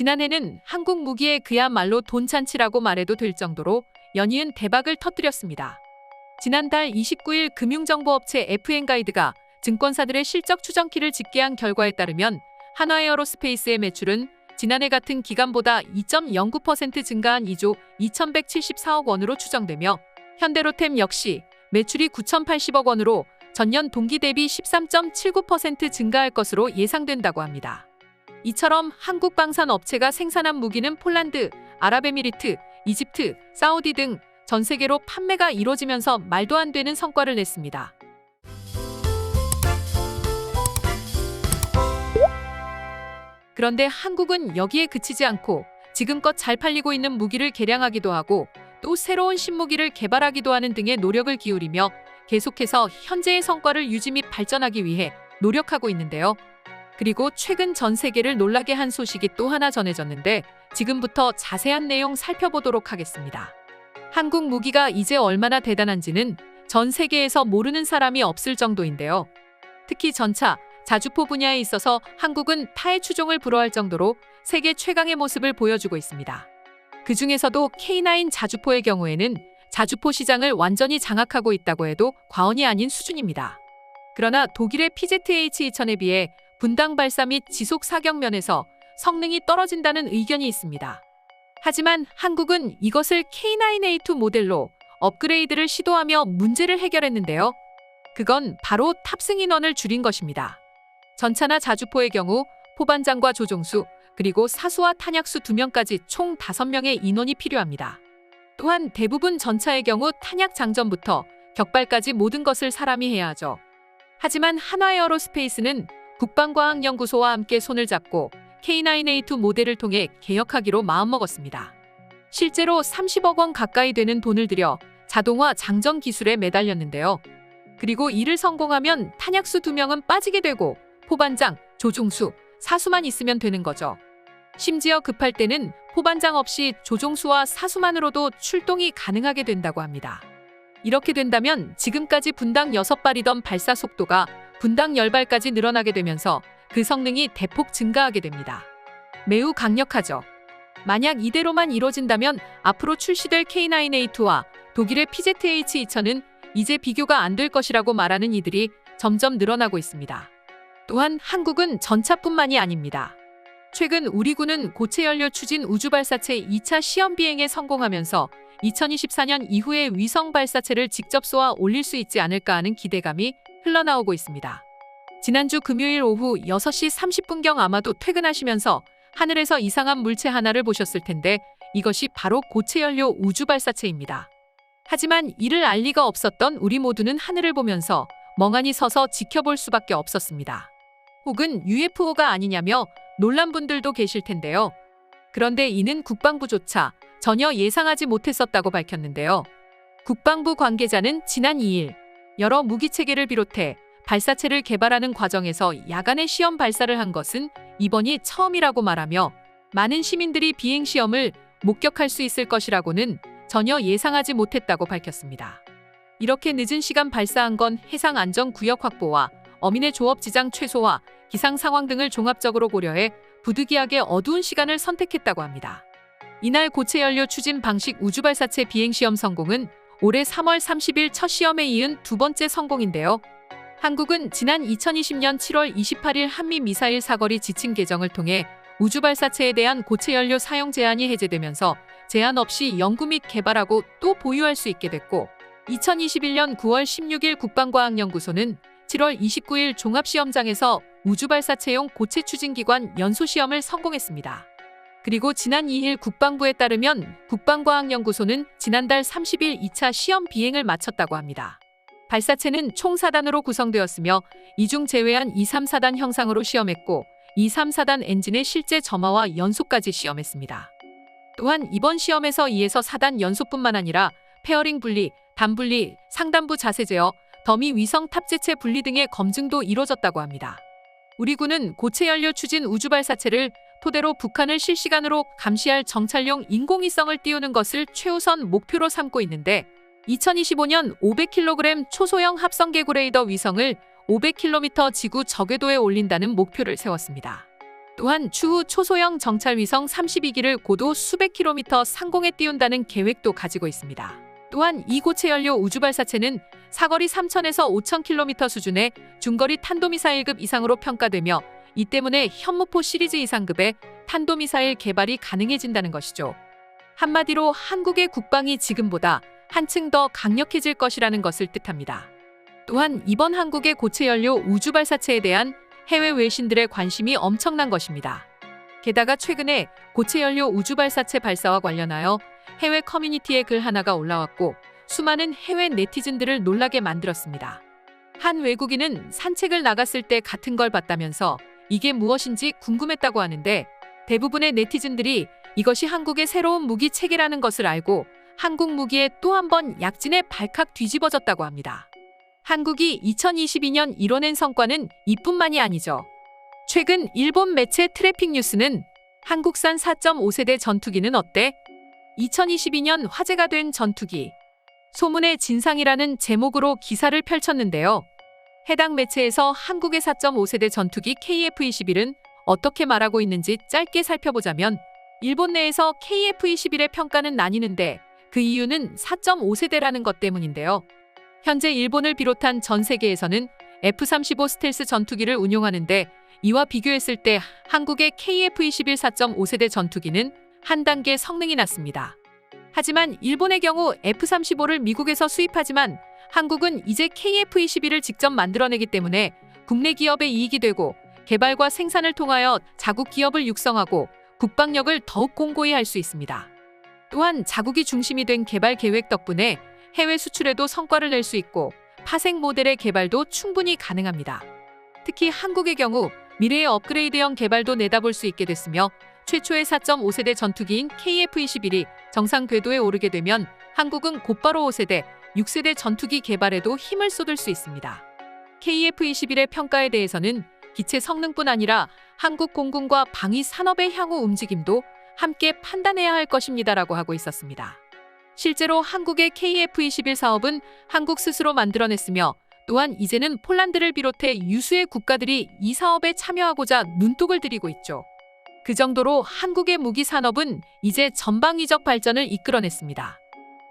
지난해는 한국 무기에 그야말로 돈잔치라고 말해도 될 정도로 연이은 대박을 터뜨렸습니다. 지난달 29일 금융정보업체 FN가이드가 증권사들의 실적 추정키를 집계한 결과에 따르면 한화에어로스페이스의 매출은 지난해 같은 기간보다 2.09% 증가한 2조 2,174억 원으로 추정되며 현대로템 역시 매출이 9,080억 원으로 전년 동기 대비 13.79% 증가할 것으로 예상된다고 합니다. 이처럼 한국 방산 업체가 생산한 무기는 폴란드, 아랍에미리트, 이집트, 사우디 등 전 세계로 판매가 이뤄지면서 말도 안 되는 성과를 냈습니다. 그런데 한국은 여기에 그치지 않고 지금껏 잘 팔리고 있는 무기를 개량하기도 하고 또 새로운 신무기를 개발하기도 하는 등의 노력을 기울이며 계속해서 현재의 성과를 유지 및 발전하기 위해 노력하고 있는데요. 그리고 최근 전 세계를 놀라게 한 소식이 또 하나 전해졌는데 지금부터 자세한 내용 살펴보도록 하겠습니다. 한국 무기가 이제 얼마나 대단한지는 전 세계에서 모르는 사람이 없을 정도인데요. 특히 전차, 자주포 분야에 있어서 한국은 타의 추종을 불허할 정도로 세계 최강의 모습을 보여주고 있습니다. 그 중에서도 K9 자주포의 경우에는 자주포 시장을 완전히 장악하고 있다고 해도 과언이 아닌 수준입니다. 그러나 독일의 PZH-2000에 비해 분당 발사 및 지속 사격 면에서 성능이 떨어진다는 의견이 있습니다. 하지만 한국은 이것을 K9A2 모델로 업그레이드를 시도하며 문제를 해결했는데요. 그건 바로 탑승 인원을 줄인 것입니다. 전차나 자주포의 경우 포반장과 조종수, 그리고 사수와 탄약수 2명까지 총 5명의 인원이 필요합니다. 또한 대부분 전차의 경우 탄약 장전부터 격발까지 모든 것을 사람이 해야 하죠. 하지만 한화에어로스페이스는 국방과학연구소와 함께 손을 잡고 K9A2 모델을 통해 개혁하기로 마음먹었습니다. 실제로 30억 원 가까이 되는 돈을 들여 자동화 장전 기술에 매달렸는데요. 그리고 이를 성공하면 탄약수 2명은 빠지게 되고 포반장, 조종수, 사수만 있으면 되는 거죠. 심지어 급할 때는 포반장 없이 조종수와 사수만으로도 출동이 가능하게 된다고 합니다. 이렇게 된다면 지금까지 분당 6발이던 발사 속도가 분당 10발까지 늘어나게 되면서 그 성능이 대폭 증가하게 됩니다. 매우 강력하죠. 만약 이대로만 이뤄진다면 앞으로 출시될 K9A2와 독일의 PZH-2000은 이제 비교가 안 될 것이라고 말하는 이들이 점점 늘어나고 있습니다. 또한 한국은 전차뿐만이 아닙니다. 최근 우리 군은 고체 연료 추진 우주발사체 2차 시험 비행에 성공하면서 2024년 이후에 위성 발사체를 직접 쏘아 올릴 수 있지 않을까 하는 기대감이 흘러나오고 있습니다. 지난주 금요일 오후 6시 30분경 아마도 퇴근하시면서 하늘에서 이상한 물체 하나를 보셨을 텐데 이것이 바로 고체 연료 우주발사체입니다. 하지만 이를 알 리가 없었던 우리 모두는 하늘을 보면서 멍하니 서서 지켜볼 수밖에 없었습니다. 혹은 UFO가 아니냐며 놀란 분들도 계실 텐데요. 그런데 이는 국방부조차 전혀 예상하지 못했었다고 밝혔는데요. 국방부 관계자는 지난 2일 여러 무기체계를 비롯해 발사체를 개발하는 과정에서 야간에 시험 발사를 한 것은 이번이 처음이라고 말하며 많은 시민들이 비행 시험을 목격할 수 있을 것이라고는 전혀 예상하지 못했다고 밝혔습니다. 이렇게 늦은 시간 발사한 건 해상안전구역 확보와 어민의 조업 지장 최소화, 기상 상황 등을 종합적으로 고려해 부득이하게 어두운 시간을 선택했다고 합니다. 이날 고체 연료 추진 방식 우주발사체 비행시험 성공은 올해 3월 30일 첫 시험에 이은 두 번째 성공인데요. 한국은 지난 2020년 7월 28일 한미 미사일 사거리 지침 개정을 통해 우주발사체에 대한 고체 연료 사용 제한이 해제되면서 제한 없이 연구 및 개발하고 또 보유할 수 있게 됐고 2021년 9월 16일 국방과학연구소는 7월 29일 종합시험장에서 우주발사체용 고체 추진기관 연소시험을 성공했습니다. 그리고 지난 2일 국방부에 따르면 국방과학연구소는 지난달 30일 2차 시험 비행을 마쳤다고 합니다. 발사체는 총 4단으로 구성되었으며 이 중 제외한 2, 3, 4단 형상으로 시험했고 2, 3, 4단 엔진의 실제 점화와 연소까지 시험했습니다. 또한 이번 시험에서 2에서 4단 연소뿐만 아니라 페어링 분리, 단 분리, 상단부 자세 제어, 더미 위성 탑재체 분리 등의 검증도 이뤄졌다고 합니다. 우리 군은 고체 연료 추진 우주발사체를 토대로 북한을 실시간으로 감시할 정찰용 인공위성을 띄우는 것을 최우선 목표로 삼고 있는데 2025년 500kg 초소형 합성개구 레이더 위성을 500km 지구 저궤도에 올린다는 목표를 세웠습니다. 또한 추후 초소형 정찰 위성 32기를 고도 수백 킬로미터 상공에 띄운다는 계획도 가지고 있습니다. 또한 이 고체 연료 우주 발사체는 사거리 3,000에서 5,000km 수준의 중거리 탄도미사일급 이상으로 평가되며 이 때문에 현무포 시리즈 이상급의 탄도미사일 개발이 가능해진다는 것이죠. 한마디로 한국의 국방이 지금보다 한층 더 강력해질 것이라는 것을 뜻합니다. 또한 이번 한국의 고체 연료 우주 발사체에 대한 해외 외신들의 관심이 엄청난 것입니다. 게다가 최근에 고체 연료 우주 발사체 발사와 관련하여 해외 커뮤니티에 글 하나가 올라왔고 수많은 해외 네티즌들을 놀라게 만들었습니다. 한 외국인은 산책을 나갔을 때 같은 걸 봤다면서 이게 무엇인지 궁금했다고 하는데 대부분의 네티즌들이 이것이 한국의 새로운 무기 체계라는 것을 알고 한국 무기에 또 한 번 약진의 발칵 뒤집어졌다고 합니다. 한국이 2022년 이뤄낸 성과는 이뿐만이 아니죠. 최근 일본 매체 트래픽 뉴스는 한국산 4.5세대 전투기는 어때? 2022년 화제가 된 전투기. 소문의 진상이라는 제목으로 기사를 펼쳤는데요. 해당 매체에서 한국의 4.5세대 전투기 KF-21은 어떻게 말하고 있는지 짧게 살펴보자면 일본 내에서 KF-21의 평가는 나뉘는데 그 이유는 4.5세대라는 것 때문인데요. 현재 일본을 비롯한 전 세계에서는 F-35 스텔스 전투기를 운용하는데 이와 비교했을 때 한국의 KF-21 4.5세대 전투기는 한 단계 성능이 낮습니다. 하지만 일본의 경우 F-35를 미국에서 수입하지만 한국은 이제 KF-21을 직접 만들어내기 때문에 국내 기업의 이익이 되고 개발과 생산을 통하여 자국 기업을 육성하고 국방력을 더욱 공고히 할 수 있습니다. 또한 자국이 중심이 된 개발 계획 덕분에 해외 수출에도 성과를 낼 수 있고 파생 모델의 개발도 충분히 가능합니다. 특히 한국의 경우 미래의 업그레이드형 개발도 내다볼 수 있게 됐으며 최초의 4.5세대 전투기인 KF-21이 정상 궤도에 오르게 되면 한국은 곧바로 5세대, 6세대 전투기 개발에도 힘을 쏟을 수 있습니다. KF-21의 평가에 대해서는 기체 성능뿐 아니라 한국 공군과 방위 산업의 향후 움직임도 함께 판단해야 할 것입니다라고 하고 있었습니다. 실제로 한국의 KF-21 사업은 한국 스스로 만들어냈으며 또한 이제는 폴란드를 비롯해 유수의 국가들이 이 사업에 참여하고자 눈독을 들이고 있죠. 그 정도로 한국의 무기 산업은 이제 전방위적 발전을 이끌어냈습니다.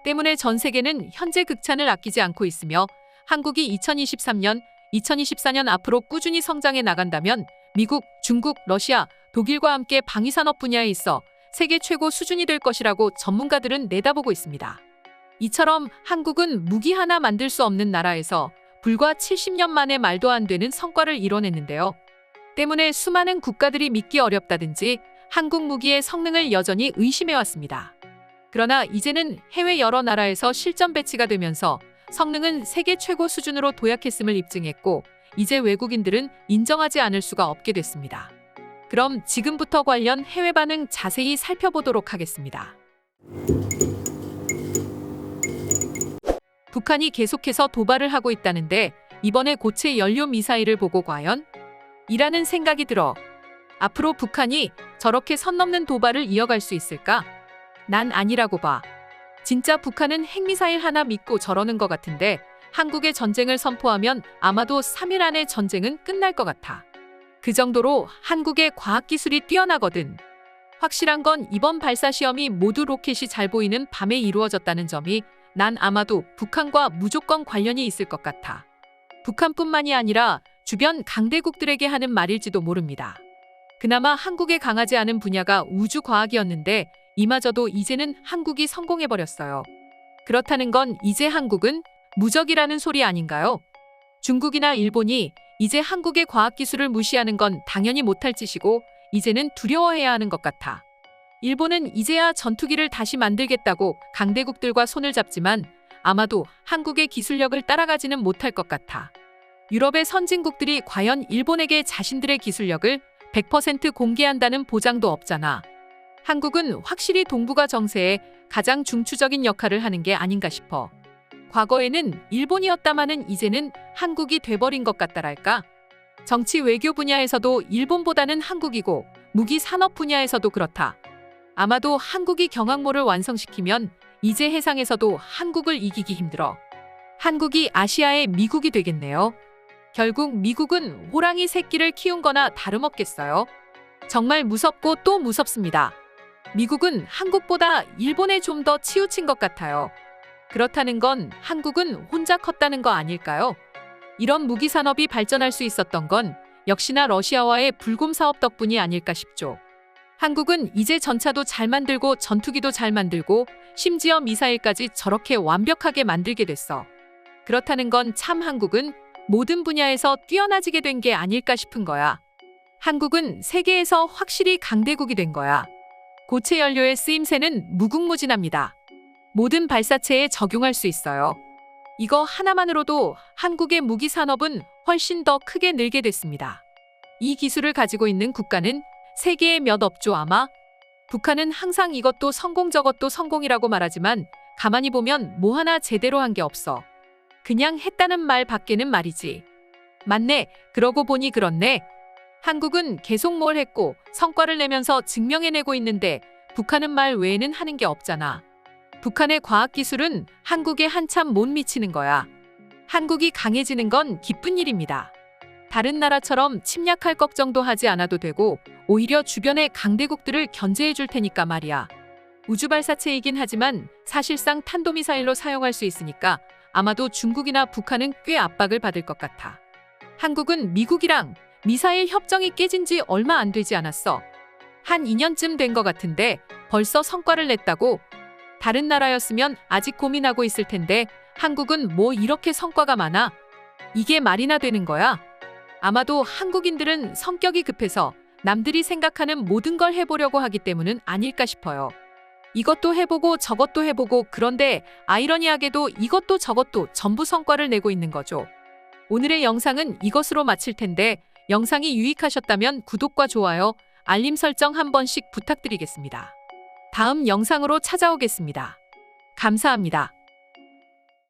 때문에 전 세계는 현재 극찬을 아끼지 않고 있으며 한국이 2023년, 2024년 앞으로 꾸준히 성장해 나간다면 미국, 중국, 러시아, 독일과 함께 방위산업 분야에 있어 세계 최고 수준이 될 것이라고 전문가들은 내다보고 있습니다. 이처럼 한국은 무기 하나 만들 수 없는 나라에서 불과 70년 만에 말도 안 되는 성과를 이뤄냈는데요. 때문에 수많은 국가들이 믿기 어렵다든지 한국 무기의 성능을 여전히 의심해왔습니다. 그러나 이제는 해외 여러 나라에서 실전 배치가 되면서 성능은 세계 최고 수준으로 도약했음을 입증했고 이제 외국인들은 인정하지 않을 수가 없게 됐습니다. 그럼 지금부터 관련 해외 반응 자세히 살펴보도록 하겠습니다. 북한이 계속해서 도발을 하고 있다는데 이번에 고체 연료 미사일을 보고 과연? 이라는 생각이 들어 앞으로 북한이 저렇게 선 넘는 도발을 이어갈 수 있을까? 난 아니라고 봐. 진짜 북한은 핵미사일 하나 믿고 저러는 것 같은데 한국의 전쟁을 선포하면 아마도 3일 안에 전쟁은 끝날 것 같아. 그 정도로 한국의 과학기술이 뛰어나거든. 확실한 건 이번 발사 시험이 모두 로켓이 잘 보이는 밤에 이루어졌다는 점이 난 아마도 북한과 무조건 관련이 있을 것 같아. 북한뿐만이 아니라 주변 강대국들에게 하는 말일지도 모릅니다. 그나마 한국에 강하지 않은 분야가 우주과학이었는데 이마저도 이제는 한국이 성공해버렸어요. 그렇다는 건 이제 한국은 무적이라는 소리 아닌가요? 중국이나 일본이 이제 한국의 과학기술을 무시하는 건 당연히 못할 짓이고 이제는 두려워해야 하는 것 같아. 일본은 이제야 전투기를 다시 만들겠다고 강대국들과 손을 잡지만 아마도 한국의 기술력을 따라가지는 못할 것 같아. 유럽의 선진국들이 과연 일본에게 자신들의 기술력을 100% 공개한다는 보장도 없잖아. 한국은 확실히 동북아 정세에 가장 중추적인 역할을 하는 게 아닌가 싶어. 과거에는 일본이었다마는 이제는 한국이 돼버린 것 같다랄까? 정치 외교 분야에서도 일본보다는 한국이고 무기 산업 분야에서도 그렇다. 아마도 한국이 경항모를 완성시키면 이제 해상에서도 한국을 이기기 힘들어. 한국이 아시아의 미국이 되겠네요. 결국 미국은 호랑이 새끼를 키운 거나 다름없겠어요. 정말 무섭고 또 무섭습니다. 미국은 한국보다 일본에 좀 더 치우친 것 같아요. 그렇다는 건 한국은 혼자 컸다는 거 아닐까요? 이런 무기 산업이 발전할 수 있었던 건 역시나 러시아와의 불곰 사업 덕분이 아닐까 싶죠. 한국은 이제 전차도 잘 만들고 전투기도 잘 만들고 심지어 미사일까지 저렇게 완벽하게 만들게 됐어. 그렇다는 건 참 한국은 모든 분야에서 뛰어나지게 된 게 아닐까 싶은 거야. 한국은 세계에서 확실히 강대국이 된 거야. 고체 연료의 쓰임새는 무궁무진합니다. 모든 발사체에 적용할 수 있어요. 이거 하나만으로도 한국의 무기 산업은 훨씬 더 크게 늘게 됐습니다. 이 기술을 가지고 있는 국가는 세계에 몇 없죠 아마? 북한은 항상 이것도 성공 저것도 성공이라고 말하지만 가만히 보면 뭐 하나 제대로 한 게 없어. 그냥 했다는 말 밖에는 말이지. 맞네. 그러고 보니 그렇네. 한국은 계속 뭘 했고 성과를 내면서 증명해내고 있는데 북한은 말 외에는 하는 게 없잖아. 북한의 과학기술은 한국에 한참 못 미치는 거야. 한국이 강해지는 건 기쁜 일입니다. 다른 나라처럼 침략할 걱정도 하지 않아도 되고 오히려 주변의 강대국들을 견제해 줄 테니까 말이야. 우주발사체이긴 하지만 사실상 탄도미사일로 사용할 수 있으니까 아마도 중국이나 북한은 꽤 압박을 받을 것 같아. 한국은 미국이랑 미사일 협정이 깨진 지 얼마 안 되지 않았어. 한 2년쯤 된 것 같은데 벌써 성과를 냈다고? 다른 나라였으면 아직 고민하고 있을 텐데 한국은 뭐 이렇게 성과가 많아? 이게 말이나 되는 거야? 아마도 한국인들은 성격이 급해서 남들이 생각하는 모든 걸 해보려고 하기 때문은 아닐까 싶어요. 이것도 해보고 저것도 해보고 그런데 아이러니하게도 이것도 저것도 전부 성과를 내고 있는 거죠. 오늘의 영상은 이것으로 마칠 텐데 영상이 유익하셨다면 구독과 좋아요, 알림 설정 한 번씩 부탁드리겠습니다. 다음 영상으로 찾아오겠습니다. 감사합니다.